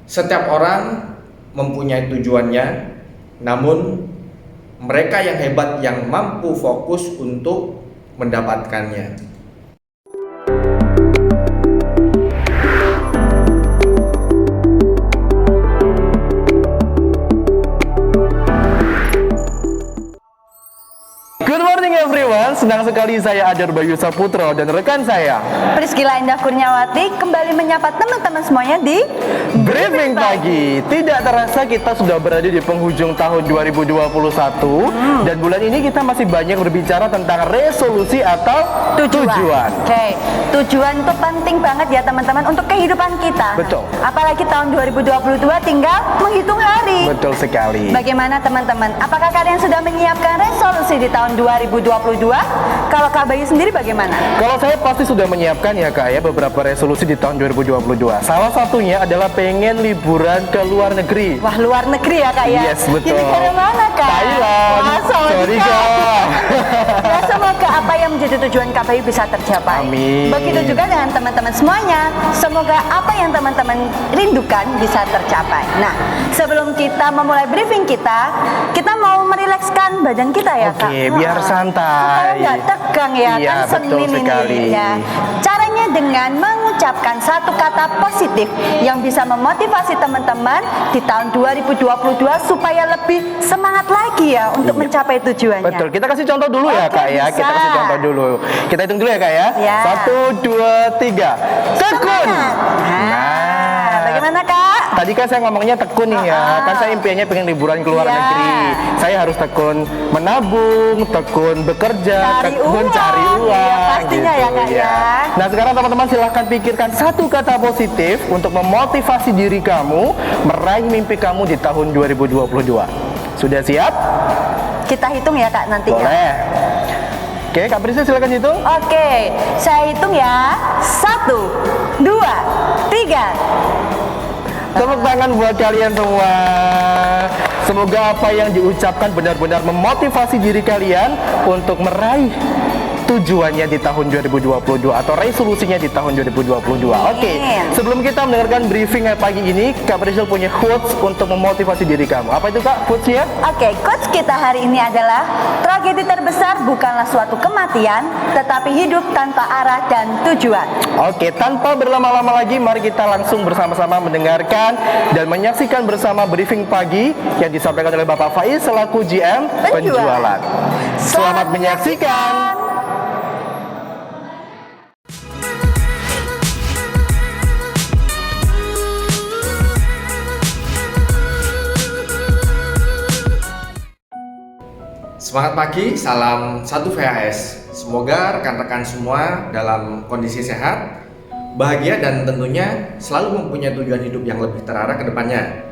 Setiap orang mempunyai tujuannya, namun mereka yang hebat yang mampu fokus untuk mendapatkannya. Good morning everyone, senang sekali saya Adar Bayu Saputro dan rekan saya Priscila Indah Kurniawati kembali menyapa teman-teman semuanya di Briefing Pagi. Tidak terasa kita sudah berada di penghujung tahun 2021 dan bulan ini kita masih banyak berbicara tentang resolusi atau tujuan. Oke, tujuan itu penting banget ya teman-teman untuk kehidupan kita. Betul. Apalagi tahun 2022 tinggal menghitung hari. Betul sekali. Bagaimana teman-teman? Apakah kalian sudah menyiapkan resolusi di tahun 2022? Kalau Kak Bayu sendiri bagaimana? Kalau saya pasti sudah menyiapkan ya Kak ya beberapa resolusi di tahun 2022. Salah satunya adalah pengen liburan ke luar negeri. Wah, luar negeri ya Kak ya? Yes, betul. Di negara mana Kak? Thailand. Wah, Sorry Kak. Ya, semoga apa yang menjadi tujuan Kak Bayu bisa tercapai. Amin. Begitu juga dengan teman-teman semuanya. Semoga apa yang teman-teman rindukan bisa tercapai. Nah, sebelum kita memulai briefing kita mau merilekskan badan kita ya Kak. Oke, biar santai. Supaya nggak tegang ya, Iya, kan betul Senin sekali. ini ya. Caranya dengan mengucapkan satu kata positif yang bisa memotivasi teman-teman di tahun 2022 supaya lebih semangat lagi ya untuk mencapai tujuannya. Betul, kita kasih contoh dulu ya Oke, Kak ya. Kita bisa. kasih contoh dulu. Kita hitung dulu ya Kak ya. Ya. 1, 2, 3. Tekun. Semangat. Nah, bagaimana Kak? Tadi kan saya ngomongnya tekun nih ya. Kan saya impiannya pengen liburan ke luar Iya. negeri. Saya harus tekun menabung, tekun bekerja, Cari tekun uang. cari uang. Iya, pastinya ya, Kak, ya. Nah sekarang teman-teman silahkan pikirkan satu kata positif untuk memotivasi diri kamu meraih mimpi kamu di tahun 2022. Sudah siap? Kita hitung ya Kak nantinya. Boleh. Oke, Kak Priscila silakan hitung. Oke, saya hitung ya. 1, 2, 3. Tepuk tangan buat kalian semua. Semoga apa yang diucapkan benar-benar memotivasi diri kalian untuk meraih tujuannya di tahun 2022 atau resolusinya di tahun 2022. Oke, sebelum kita mendengarkan briefing pagi ini, Kak Priscil punya quotes untuk memotivasi diri kamu. Apa itu Kak quotesnya? Oke, quotes kita hari ini adalah tragedi terbesar bukanlah suatu kematian, tetapi hidup tanpa arah dan tujuan. Oke, tanpa berlama-lama lagi, mari kita langsung bersama-sama mendengarkan dan menyaksikan bersama briefing pagi yang disampaikan oleh Bapak Faiz selaku GM Penjualan. Selamat menyaksikan. Semangat pagi, salam satu VHS. Semoga rekan-rekan semua dalam kondisi sehat, bahagia dan tentunya selalu mempunyai tujuan hidup yang lebih terarah ke depannya.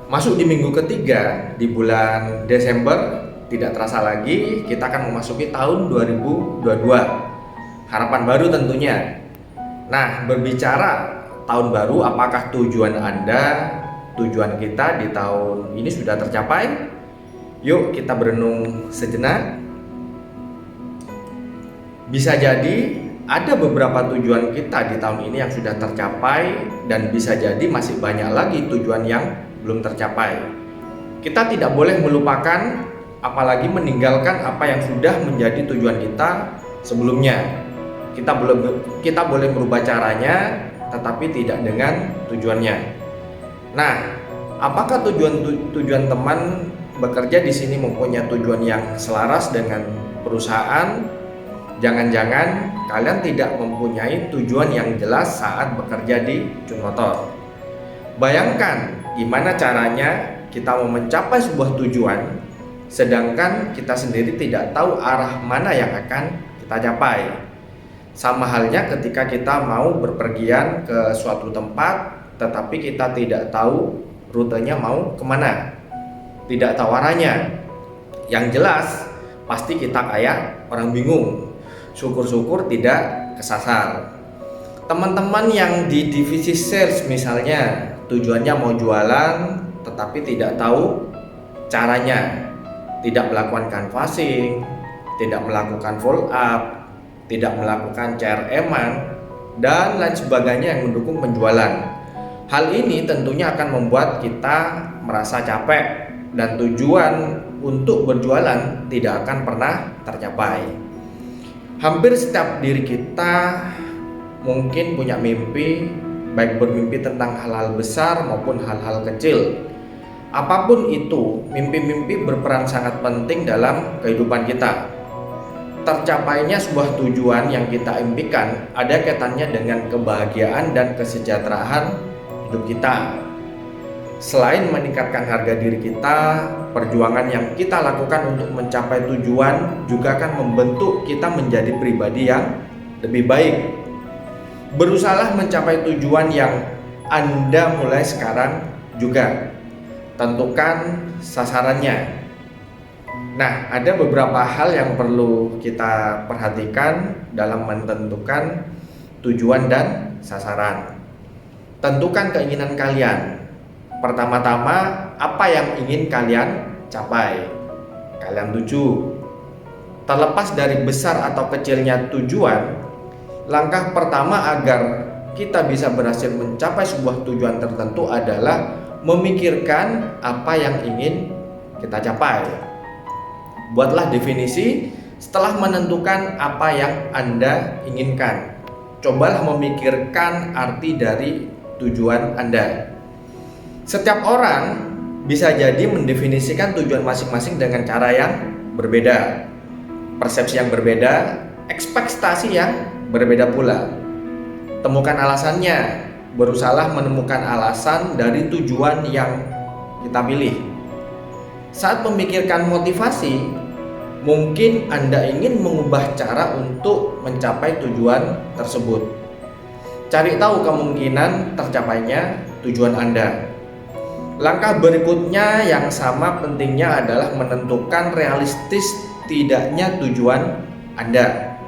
Masuk di minggu ketiga di bulan Desember, tidak terasa lagi kita akan memasuki tahun 2022. Harapan baru tentunya. Nah, berbicara tahun baru, apakah tujuan Anda, tujuan kita di tahun ini sudah tercapai? Yuk kita berenung sejenak. Bisa jadi ada beberapa tujuan kita di tahun ini yang sudah tercapai dan bisa jadi masih banyak lagi tujuan yang belum tercapai. Kita tidak boleh melupakan apalagi meninggalkan apa yang sudah menjadi tujuan kita sebelumnya. Kita boleh merubah caranya tetapi tidak dengan tujuannya. Nah, apakah tujuan teman bekerja di sini mempunyai tujuan yang selaras dengan perusahaan? Jangan-jangan kalian tidak mempunyai tujuan yang jelas saat bekerja di Cun Motor. Bayangkan gimana caranya kita mau mencapai sebuah tujuan, sedangkan kita sendiri tidak tahu arah mana yang akan kita capai. Sama halnya ketika kita mau berpergian ke suatu tempat, tetapi kita tidak tahu rutenya mau kemana, tidak tahu arahnya. Yang jelas pasti kita kayak orang bingung. Syukur-syukur tidak kesasar. Teman-teman yang di divisi sales misalnya, tujuannya mau jualan tetapi tidak tahu caranya, tidak melakukan canvassing, tidak melakukan follow up, tidak melakukan CRM-an dan lain sebagainya yang mendukung penjualan. Hal ini tentunya akan membuat kita merasa capek dan tujuan untuk berjualan tidak akan pernah tercapai. Hampir setiap diri kita mungkin punya mimpi, baik bermimpi tentang hal-hal besar maupun hal-hal kecil. Apapun itu, mimpi-mimpi berperan sangat penting dalam kehidupan kita. Tercapainya sebuah tujuan yang kita impikan ada kaitannya dengan kebahagiaan dan kesejahteraan hidup kita. Selain meningkatkan harga diri kita, perjuangan yang kita lakukan untuk mencapai tujuan juga akan membentuk kita menjadi pribadi yang lebih baik. Berusahalah mencapai tujuan yang Anda mulai sekarang juga. Tentukan sasarannya. Nah, ada beberapa hal yang perlu kita perhatikan dalam menentukan tujuan dan sasaran. Tentukan keinginan kalian. Pertama-tama, apa yang ingin kalian capai? Kalian tuju. Terlepas dari besar atau kecilnya tujuan, langkah pertama agar kita bisa berhasil mencapai sebuah tujuan tertentu adalah memikirkan apa yang ingin kita capai. Buatlah definisi setelah menentukan apa yang Anda inginkan. Cobalah memikirkan arti dari tujuan Anda. Setiap orang bisa jadi mendefinisikan tujuan masing-masing dengan cara yang berbeda, persepsi yang berbeda, ekspektasi yang berbeda pula. Temukan alasannya, berusahalah menemukan alasan dari tujuan yang kita pilih. Saat memikirkan motivasi, mungkin Anda ingin mengubah cara untuk mencapai tujuan tersebut. Cari tahu kemungkinan tercapainya tujuan Anda. Langkah berikutnya yang sama pentingnya adalah menentukan realistis tidaknya tujuan Anda.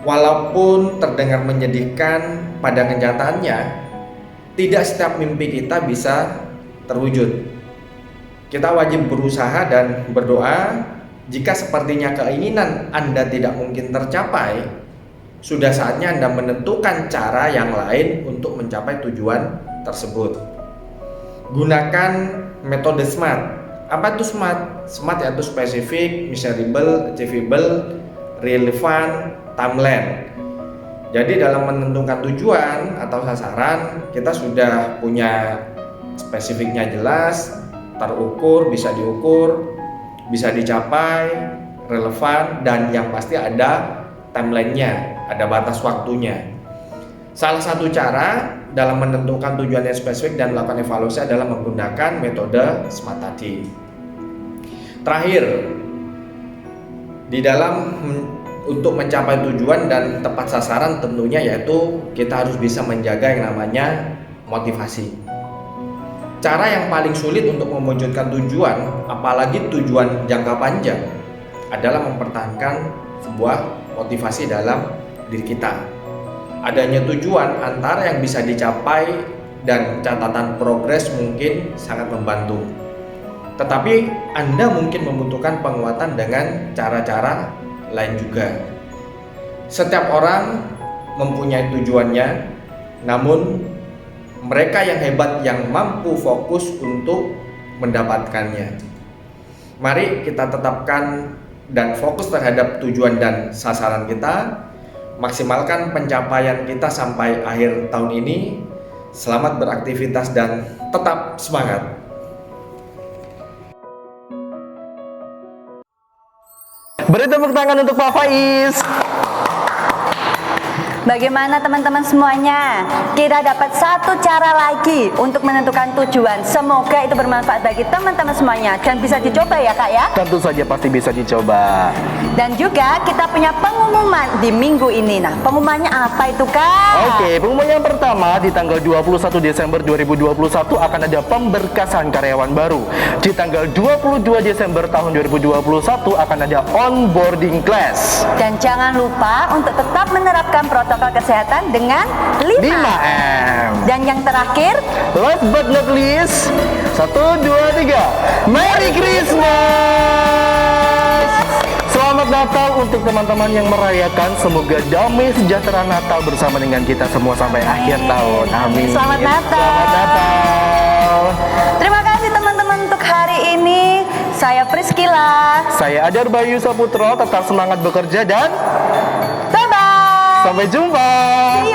Walaupun terdengar menyedihkan, pada kenyataannya tidak setiap mimpi kita bisa terwujud. Kita wajib berusaha dan berdoa. Jika sepertinya keinginan Anda tidak mungkin tercapai, sudah saatnya Anda menentukan cara yang lain untuk mencapai tujuan tersebut. Gunakan metode SMART. Apa itu SMART? SMART yaitu spesifik, measurable, achievable, relevant, timeline. Jadi dalam menentukan tujuan atau sasaran, kita sudah punya spesifiknya jelas, terukur, bisa diukur, bisa dicapai, relevan, dan yang pasti ada timelinenya, ada batas waktunya. Salah satu cara dalam menentukan tujuan yang spesifik dan melakukan evaluasi adalah menggunakan metode SMART tadi. Terakhir, di dalam untuk mencapai tujuan dan tepat sasaran tentunya yaitu kita harus bisa menjaga yang namanya motivasi. Cara yang paling sulit untuk mewujudkan tujuan, apalagi tujuan jangka panjang, adalah mempertahankan sebuah motivasi dalam diri kita. Adanya tujuan antara yang bisa dicapai dan catatan progres mungkin sangat membantu. Tetapi Anda mungkin membutuhkan penguatan dengan cara-cara lain juga. Setiap orang mempunyai tujuannya, namun mereka yang hebat yang mampu fokus untuk mendapatkannya. Mari kita tetapkan dan fokus terhadap tujuan dan sasaran kita. Maksimalkan pencapaian kita sampai akhir tahun ini. Selamat beraktivitas dan tetap semangat. Beri tepuk tangan untuk Pak Faiz. Bagaimana teman-teman semuanya? Kita dapat satu cara lagi untuk menentukan tujuan. Semoga itu bermanfaat bagi teman-teman semuanya dan bisa dicoba ya Kak ya. Tentu saja pasti bisa dicoba. Dan juga kita punya pengumuman di minggu ini. Nah, pengumumannya apa itu Kak? Oke, pengumuman yang pertama di tanggal 21 Desember 2021 akan ada pemberkasan karyawan baru. Di tanggal 22 Desember tahun 2021 akan ada onboarding class. Dan jangan lupa untuk tetap menerapkan protokol kesehatan dengan 5M. Dan yang terakhir, last but not least, 1, 2, 3, Merry Christmas! Selamat Selamat Natal untuk teman-teman yang merayakan. Semoga damai sejahtera Natal bersama dengan kita semua sampai akhir tahun. Amin. Selamat Natal. Selamat Natal. Terima kasih teman-teman untuk hari ini. Saya Priscila. Saya Adar Bayu Saputro. Tetap semangat bekerja dan Bye-bye. sampai jumpa. See